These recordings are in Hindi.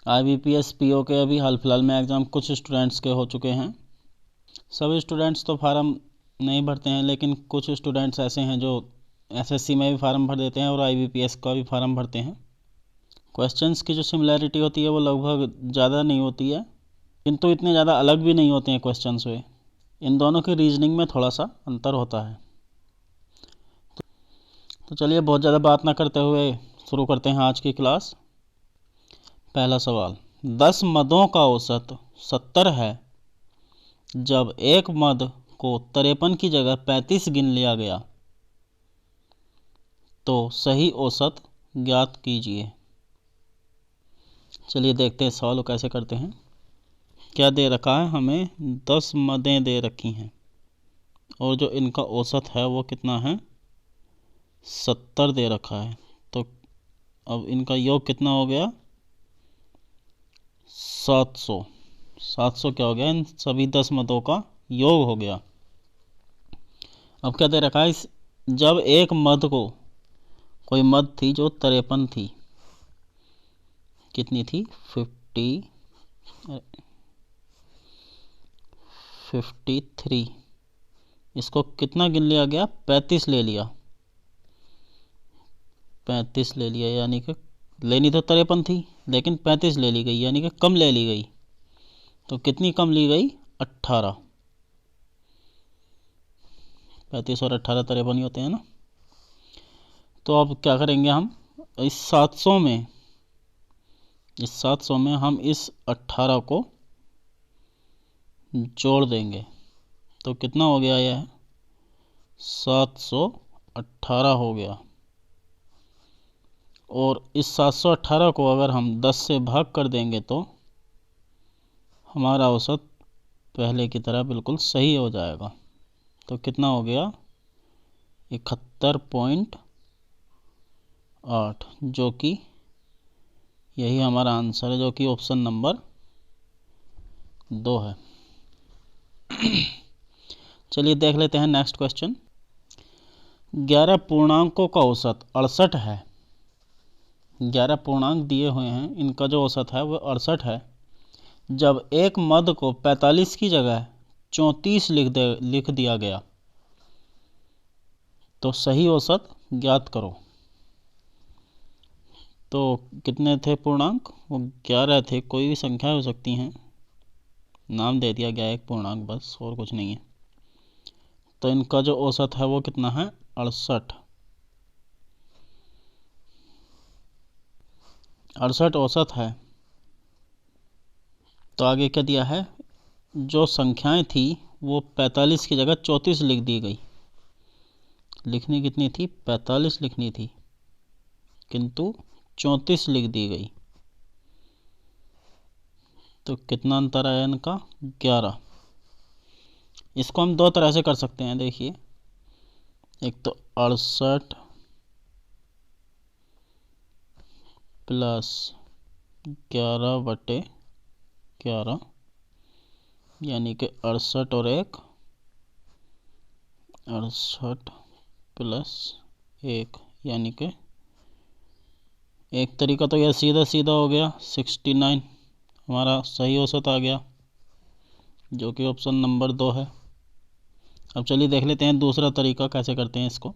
IBPS PO के अभी हाल फिलहाल में एग्ज़ाम कुछ स्टूडेंट्स के हो चुके हैं। सभी स्टूडेंट्स तो फार्म नहीं भरते हैं, लेकिन कुछ स्टूडेंट्स ऐसे हैं जो SSC में भी फार्म भर देते हैं और IBPS का भी फार्म भरते हैं। क्वेश्चंस की जो सिमिलैरिटी होती है वो लगभग ज़्यादा नहीं होती है, किंतु इतने ज़्यादा अलग भी नहीं होते हैं क्वेश्चंस वे। इन दोनों की रीजनिंग में थोड़ा सा अंतर होता है। तो चलिए बहुत ज़्यादा बात ना करते हुए शुरू करते हैं आज की क्लास। पहला सवाल, 10 मदों का औसत 70 है जब एक मद को 53 की जगह 35 गिन लिया गया तो सही औसत ज्ञात कीजिए। चलिए देखते हैं सवाल को कैसे करते हैं। क्या दे रखा है हमें, 10 मदें दे रखी हैं और जो इनका औसत है वो कितना है, 70 दे रखा है। तो अब इनका योग कितना हो गया, 700। 700 क्या हो गया, इन सभी 10 मदों का योग हो गया। अब क्या दे रखा है, इस जब एक मद को, कोई मद थी जो 53 थी, कितनी थी, 53, इसको कितना गिन लिया गया, 35 ले लिया, 35 ले लिया, यानी कि लेनी तो 53 थी लेकिन 35 ले ली गई, यानी कि कम ले ली गई। तो कितनी कम ली गई, 18। 35 और 18 53 ही होते हैं ना। तो अब क्या करेंगे हम, इस 700 में हम इस 18 को जोड़ देंगे तो कितना हो गया, यह 718 हो गया। और इस 718 को अगर हम 10 से भाग कर देंगे तो हमारा औसत पहले की तरह बिल्कुल सही हो जाएगा। तो कितना हो गया, 71.8, जो कि यही हमारा आंसर है, जो कि ऑप्शन नंबर 2 है। चलिए देख लेते हैं नेक्स्ट क्वेश्चन। 11 पूर्णांकों का औसत 68 है। 11 पूर्णांक दिए हुए हैं, इनका जो औसत है वो 68 है जब एक मद को 45 की जगह 34 लिख दिया गया तो सही औसत ज्ञात करो। तो कितने थे पूर्णांक, वो 11 थे, कोई भी संख्या हो सकती हैं, नाम दे दिया गया एक पूर्णांक बस, और कुछ नहीं है। तो इनका जो औसत है वो कितना है, 68। 68 औसत है। तो आगे क्या दिया है, जो संख्याएं थी वो 45 की जगह 34 लिख दी गई। लिखनी कितनी थी, 45 लिखनी थी, किंतु 34 लिख दी गई। तो कितना अंतर आया इनका, 11। इसको हम दो तरह से कर सकते हैं, देखिए, एक तो 68 प्लस 11/11, यानी कि 68 और 1, 68 प्लस 1, यानी कि एक तरीका तो यह सीधा सीधा हो गया, 69 हमारा सही औसत आ गया, जो कि ऑप्शन नंबर 2 है। अब चलिए देख लेते हैं दूसरा तरीका कैसे करते हैं इसको।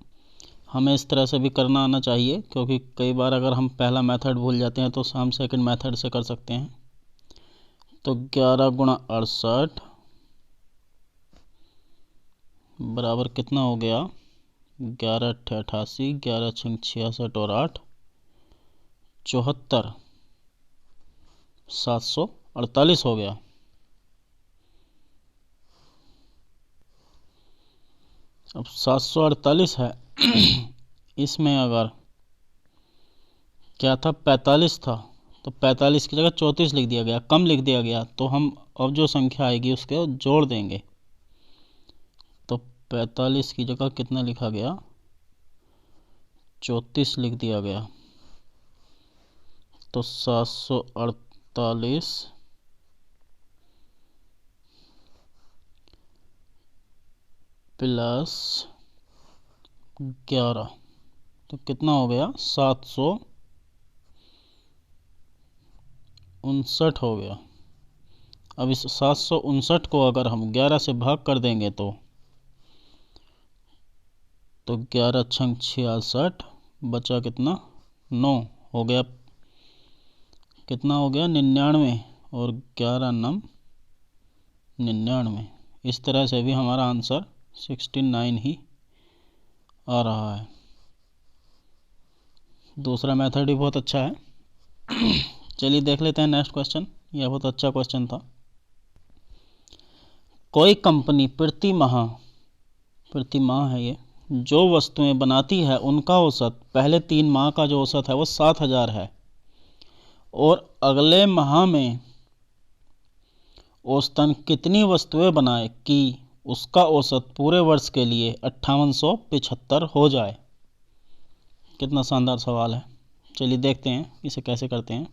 हमें इस तरह से भी करना आना चाहिए, क्योंकि कई बार अगर हम पहला मेथड भूल जाते हैं तो हम सेकंड मेथड से कर सकते हैं। तो 11 गुणा 68 बराबर कितना हो गया, 11 × 88, 11 × 66 और 8 74, 748 हो गया। अब 748 है इसमें अगर क्या था, 45 था, तो 45 की जगह 34 लिख दिया गया, कम लिख दिया गया। तो हम अब जो संख्या आएगी उसके जोड़ देंगे। तो 45 की जगह कितना लिखा गया, 34 लिख दिया गया। तो 748 प्लस 11, तो कितना हो गया, 700 59 हो गया। अब इस 759 को अगर हम 11 से भाग कर देंगे तो 11 छंग 66, बचा कितना 9 हो गया। कितना हो गया 99, और 11 नम 99। इस तरह से भी हमारा आंसर 69 ही आ रहा है। दूसरा मेथड भी बहुत अच्छा है। चलिए देख लेते हैं नेक्स्ट क्वेश्चन। यह बहुत अच्छा क्वेश्चन था। कोई कंपनी प्रति माह है ये, जो वस्तुएं बनाती है उनका औसत पहले 3 माह का जो औसत है वो 7000 है, और अगले माह में औसतन कितनी वस्तुएं बनाए कि उसका औसत पूरे वर्ष के लिए 5875 हो जाए। कितना शानदार सवाल है। चलिए देखते हैं इसे कैसे करते हैं।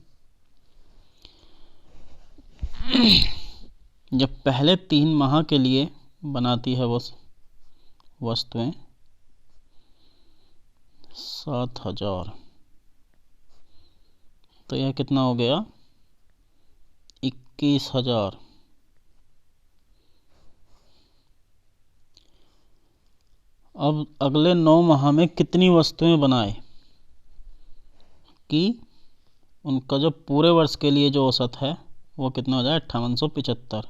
जब पहले 3 माह के लिए बनाती है वो वस्तुएं 7000, तो यह कितना हो गया 21,000। अब अगले 9 माह में कितनी वस्तुएं बनाए कि उनका जो पूरे वर्ष के लिए जो औसत है वो कितना हो जाए 5875।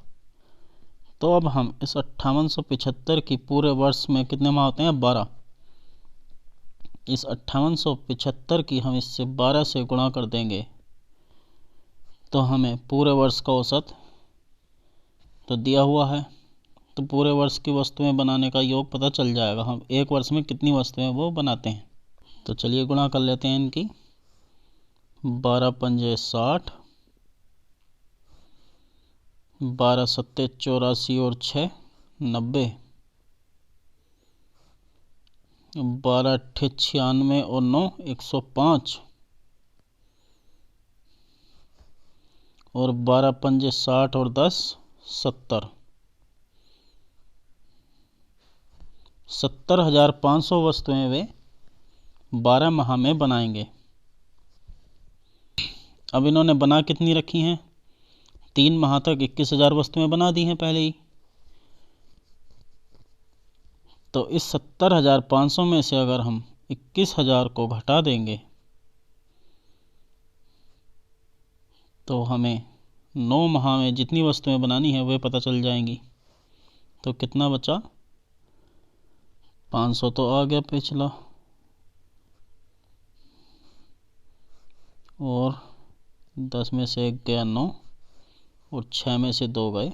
तो अब हम इस 5875 की पूरे वर्ष में कितने माह होते हैं 12। इस 5875 की हम इससे 12 से गुणा कर देंगे तो हमें पूरे वर्ष का औसत तो दिया हुआ है, तो पूरे वर्ष की वस्तुएं बनाने का योग पता चल जाएगा हम एक वर्ष में कितनी वस्तुएं वो बनाते हैं। तो चलिए गुणा कर लेते हैं इनकी। 12 पंजे 60, 12 सत्ते 84 और 6 90, 12 अट्ठे 96 और 9 105, और 12 पंजे 60 और 10 70। 70,500 वस्तुएं वे 12 माह में बनाएंगे। अब इन्होंने बना कितनी रखी हैं 3 माह तक 21,000 वस्तुएं बना दी हैं पहले ही। तो इस 70,500 में से अगर हम 21,000 को घटा देंगे तो हमें 9 माह में जितनी वस्तुएं बनानी है वे पता चल जाएंगी। तो कितना बचा 500 तो आ गया पिछला, और 10 में से 1 गया 9, और 6 में से 2 गए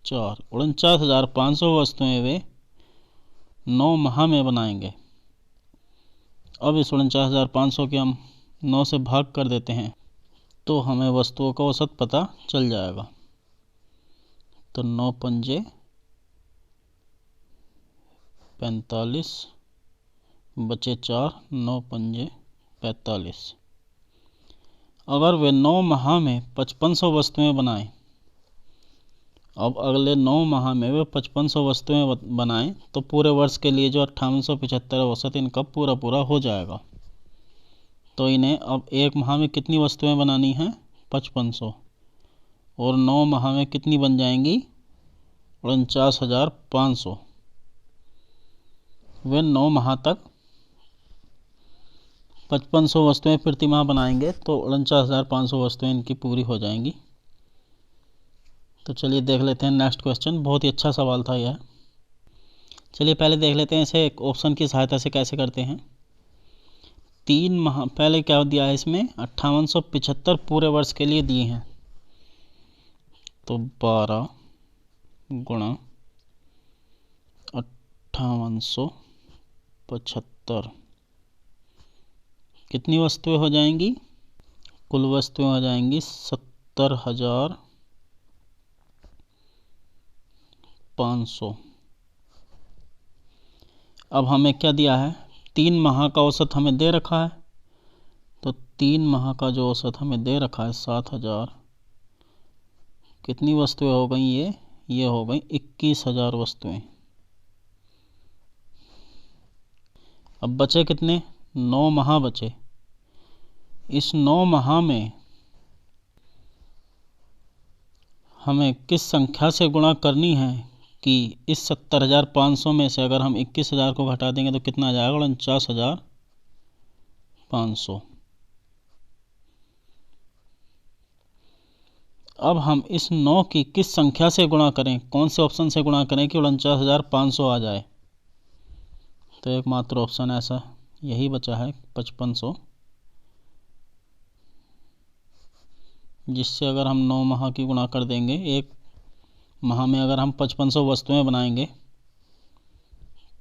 4। 49,500 वस्तुएं वे 9 माह में बनाएंगे। अब इस 49,500 के हम 9 से भाग कर देते हैं तो हमें वस्तुओं का औसत पता चल जाएगा। तो 9 पंजे 45, बचे 4, 9 पंजे 45। अगर वे 9 माह में 5500 वस्तुएं बनाएं, अब अगले 9 माह में वे 5500 वस्तुएं बनाएं तो पूरे वर्ष के लिए जो 5875 औसत इनका पूरा हो जाएगा। तो इन्हें अब एक माह में कितनी वस्तुएं बनानी हैं 5500, और 9 माह में कितनी बन जाएंगी 49,500। वे 9 माह तक 5500 वस्तुएं प्रति माह बनाएंगे तो 49,500 वस्तुएं इनकी पूरी हो जाएंगी। तो चलिए देख लेते हैं नेक्स्ट क्वेश्चन। बहुत ही अच्छा सवाल था यह। चलिए पहले देख लेते हैं इसे एक ऑप्शन की सहायता से कैसे करते हैं। 3 माह पहले क्या दिया है इसमें 5875 पूरे वर्ष के लिए दिए हैं, तो 12 गुणा 5875 कितनी वस्तुएं हो जाएंगी, कुल वस्तुएं हो जाएंगी 70,500। अब हमें क्या दिया है 3 माह का औसत हमें दे रखा है, तो 3 माह का जो औसत हमें दे रखा है 7,000। कितनी वस्तुएं हो गई ये हो गई 21,000 वस्तुएं। अब बचे कितने 9 माह बचे। इस 9 माह में हमें किस संख्या से गुणा करनी है कि इस 70,500 में से अगर हम 21,000 को घटा देंगे तो कितना आ जाएगा? 49,500। अब हम इस 9 की किस संख्या से गुणा करें, कौन से ऑप्शन से गुणा करें कि 49,500 आ जाए? तो एकमात्र ऑप्शन ऐसा यही बचा है 5500, जिससे अगर हम 9 माह की गुणा कर देंगे, एक माह में अगर हम 5500 वस्तुएं बनाएंगे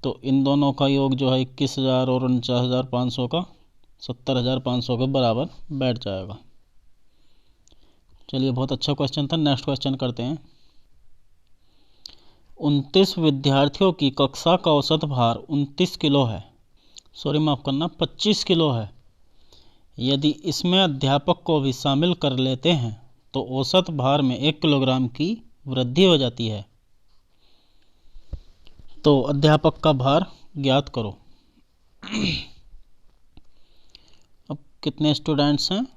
तो इन दोनों का योग जो है 21,000 और 49,500 का 70,500 के बराबर बैठ जाएगा। चलिए, बहुत अच्छा क्वेश्चन था। नेक्स्ट क्वेश्चन करते हैं। 29 विद्यार्थियों की कक्षा का औसत भार 29 किलो है, सॉरी माफ़ करना 25 किलो है। यदि इसमें अध्यापक को भी शामिल कर लेते हैं तो औसत भार में 1 किलोग्राम की वृद्धि हो जाती है। तो अध्यापक का भार ज्ञात करो। अब कितने स्टूडेंट्स हैं?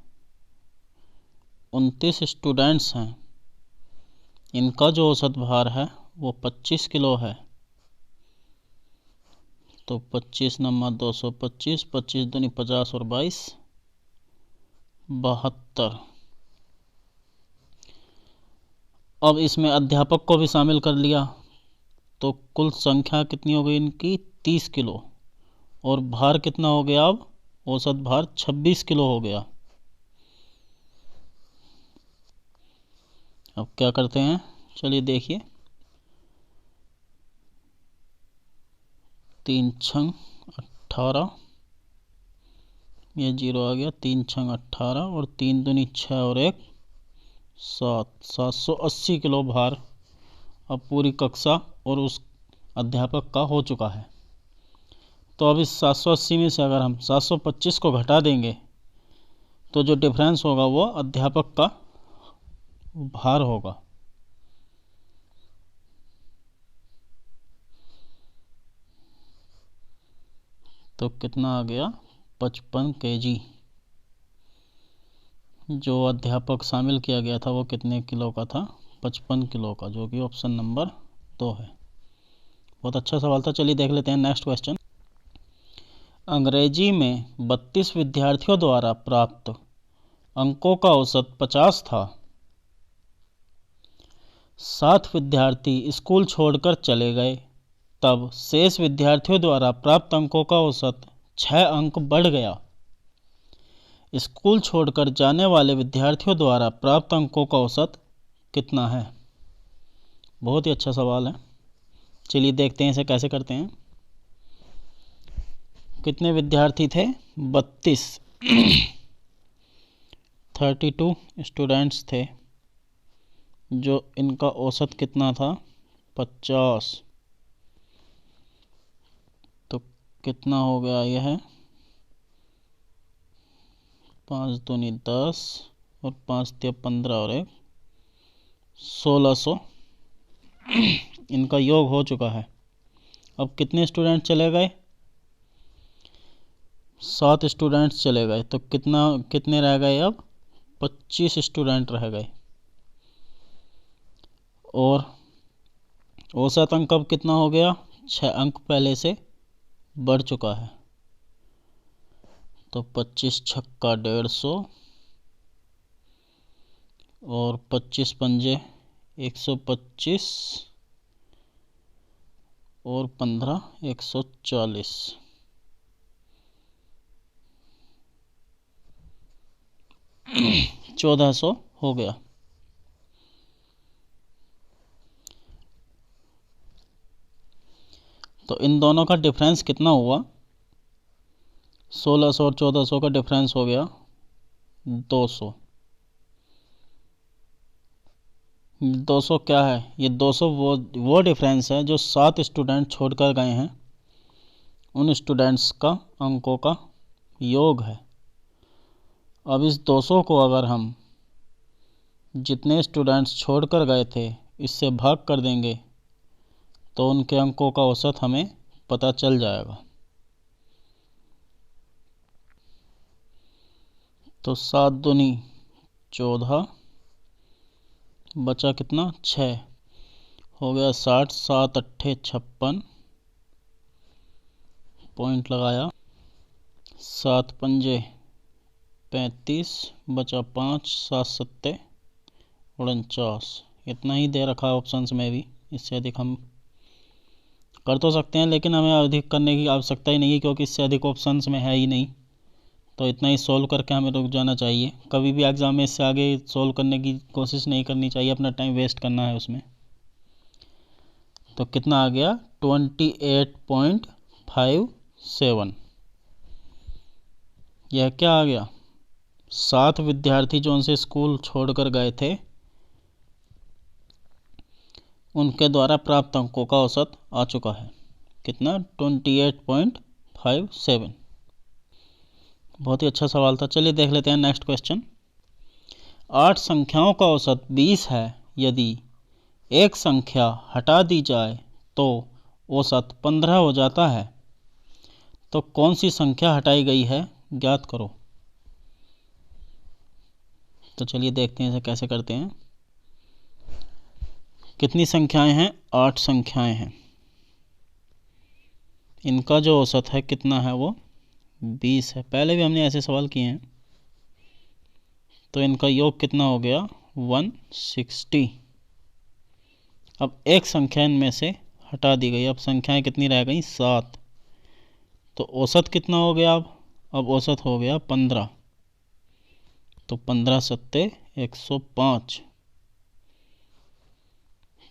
29 स्टूडेंट्स हैं। इनका जो औसत भार है वो 25 किलो है। तो 25 नंबर 225, 25 दूनी 50 और 22 72। अब इसमें अध्यापक को भी शामिल कर लिया तो कुल संख्या कितनी हो गई इनकी? 30 किलो। और भार कितना हो गया? अब औसत भार 26 किलो हो गया। अब क्या करते हैं, चलिए देखिए। 3 छंग 18, ये 0 आ गया। 3 छंग 18 और 3 दूनी 6 और 1 7, 780 किलो भार अब पूरी कक्षा और उस अध्यापक का हो चुका है। तो अब इस 780 में से अगर हम 725 को घटा देंगे तो जो डिफरेंस होगा वो अध्यापक का भार होगा। तो कितना आ गया? 55 kg। जो अध्यापक शामिल किया गया था वो कितने किलो का था? 55 किलो का, जो कि ऑप्शन नंबर 2 है। बहुत अच्छा सवाल था। चलिए देख लेते हैं नेक्स्ट क्वेश्चन। अंग्रेजी में 32 विद्यार्थियों द्वारा प्राप्त अंकों का औसत 50 था। 7 विद्यार्थी स्कूल छोड़कर चले गए, तब शेष विद्यार्थियों द्वारा प्राप्त अंकों का औसत 6 अंक बढ़ गया। स्कूल छोड़कर जाने वाले विद्यार्थियों द्वारा प्राप्त अंकों का औसत कितना है? बहुत ही अच्छा सवाल है। चलिए देखते हैं इसे कैसे करते हैं। कितने विद्यार्थी थे? 32। 32 स्टूडेंट्स थे, जो इनका औसत कितना था? 50। तो कितना हो गया यह? 5 दूनी 10 और 5 तिया 15 और 1 1600 इनका योग हो चुका है। अब कितने स्टूडेंट चले गए? 7 स्टूडेंट्स चले गए। तो कितने रह गए? अब 25 स्टूडेंट रह गए। और औसत अंक अब कितना हो गया? 6 अंक पहले से बढ़ चुका है। तो 25 छक्का 150 और 25 पंजे 125 और 15 140। 1400 हो गया। तो इन दोनों का डिफरेंस कितना हुआ? 1600 और 1400 का डिफरेंस हो गया 200। 200 क्या है? ये 200 वो डिफरेंस है जो 7 स्टूडेंट छोड़कर गए हैं, उन स्टूडेंट्स का अंकों का योग है। अब इस 200 को अगर हम जितने स्टूडेंट्स छोड़कर गए थे इससे भाग कर देंगे तो उनके अंकों का औसत हमें पता चल जाएगा। तो 7 दूनी 14 बचा कितना 6, हो गया 60, 7 अट्ठे 56, पॉइंट लगाया, 7 पंजे 35, बचा 5, 7 सत्ते 49। इतना ही दे रखा है ऑप्शंस में भी, इससे अधिक हम कर तो सकते हैं लेकिन हमें अधिक करने की आवश्यकता ही नहीं है क्योंकि इससे अधिक ऑप्शंस में है ही नहीं। तो इतना ही सोल्व करके हमें रुक जाना चाहिए। कभी भी एग्ज़ाम में इससे आगे सोल्व करने की कोशिश नहीं करनी चाहिए, अपना टाइम वेस्ट करना है उसमें। तो कितना आ गया 28.57। यह क्या आ गया, 7 विद्यार्थी जो उनसे स्कूल छोड़कर गए थे उनके द्वारा प्राप्त अंकों का औसत आ चुका है। कितना 28.57। बहुत ही अच्छा सवाल था। चलिए देख लेते हैं नेक्स्ट क्वेश्चन। 8 संख्याओं का औसत 20 है। यदि एक संख्या हटा दी जाए तो औसत 15 हो जाता है। तो कौन सी संख्या हटाई गई है, ज्ञात करो। तो चलिए देखते हैं इसे कैसे करते हैं। कितनी संख्याएं हैं, 8 संख्याएं हैं। इनका जो औसत है कितना है, वो 20 है। पहले भी हमने ऐसे सवाल किए हैं। तो इनका योग कितना हो गया 160। अब एक संख्या इनमें से हटा दी गई। अब संख्याएं कितनी रह गई, 7। तो औसत कितना हो गया, अब औसत हो गया 15। तो 15 सत्ते 105।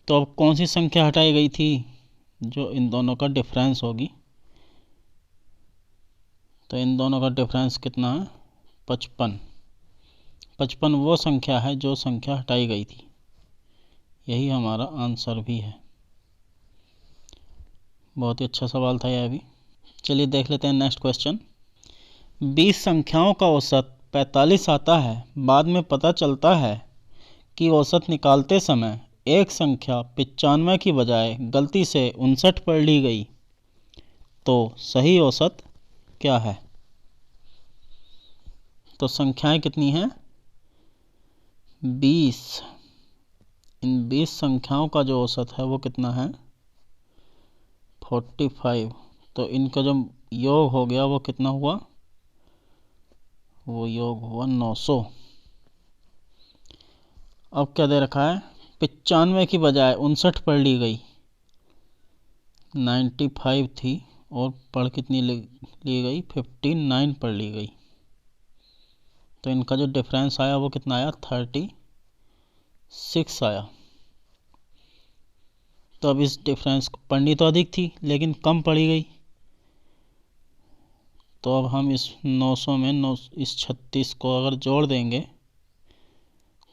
तो अब कौन सी संख्या हटाई गई थी, जो इन दोनों का डिफरेंस होगी। तो इन दोनों का डिफरेंस कितना है, 55। 55 वो संख्या है जो संख्या हटाई गई थी। यही हमारा आंसर भी है। बहुत ही अच्छा सवाल था यह भी। चलिए देख लेते हैं नेक्स्ट क्वेश्चन। 20 संख्याओं का औसत 45 आता है। बाद में पता चलता है कि औसत निकालते समय एक संख्या 95 की बजाय गलती से 59 पर ली गई। तो सही औसत क्या है। तो संख्याएं कितनी हैं, 20। इन 20 संख्याओं का जो औसत है वो कितना है, 45। तो इनका जो योग हो गया वो कितना हुआ, वो योग हुआ 900। अब क्या दे रखा है, 95 की बजाय 59 पर ली गई। 95 थी और पर कितनी ली गई, 59 पर ली गई। तो इनका जो डिफरेंस आया वो कितना आया, 36 आया। तो अब इस डिफरेंस को पढ़नी तो अधिक थी लेकिन कम पड़ी गई। तो अब हम इस 900 में इस 36 को अगर जोड़ देंगे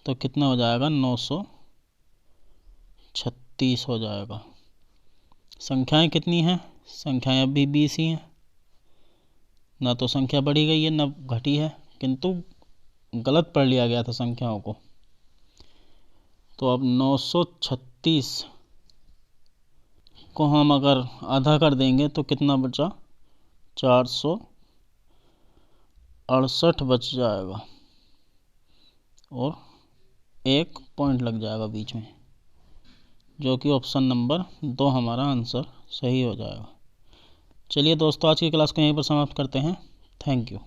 तो कितना हो जाएगा, 936 हो जाएगा। संख्याएं कितनी हैं, संख्याएं अब भी 20 ही हैं। ना तो संख्या बढ़ी गई है ना घटी है, किंतु गलत पढ़ लिया गया था संख्याओं को। तो अब 936 को हम अगर आधा कर देंगे तो कितना बचा, 468 बच जाएगा और 1 पॉइंट लग जाएगा बीच में, जो कि ऑप्शन नंबर 2 हमारा आंसर सही हो जाएगा। चलिए दोस्तों, आज की क्लास को यहीं पर समाप्त करते हैं। Thank you.